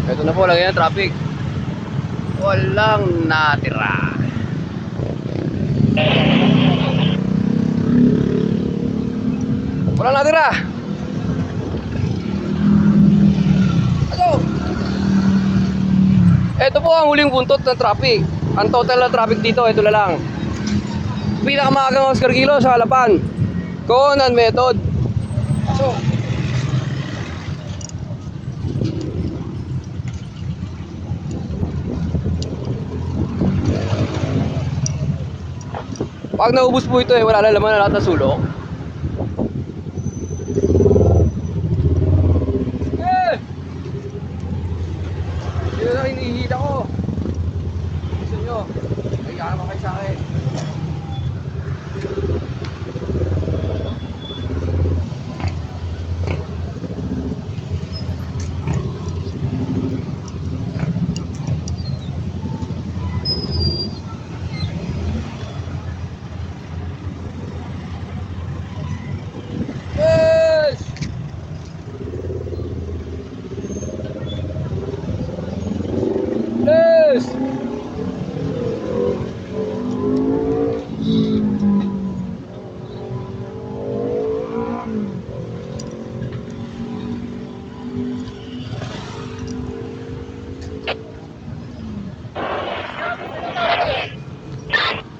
Ito na po, lagyan ng traffic. Walang natira. Walang natira. Ano? Ito po ang huling buntot ng traffic. Ang total na traffic dito, ito na lang. Pinakamaagang Oscar Kilo sa halapan. Conan method. So, pag naubos po ito wala na laman na lahat ng sulok. Yun ang hinihila ko. Gusto nyo, kaya naman kayo sa akin. Yes! Yes!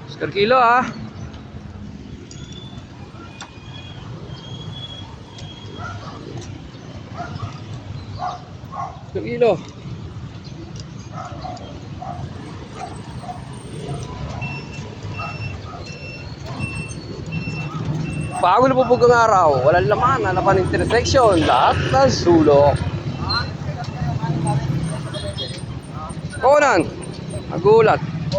Oscar Kilo ah. Oscar Kilo. Bago na pupug ang araw, walang laman, hanapan intersection, lahat ng sulok. Conan, nagulat.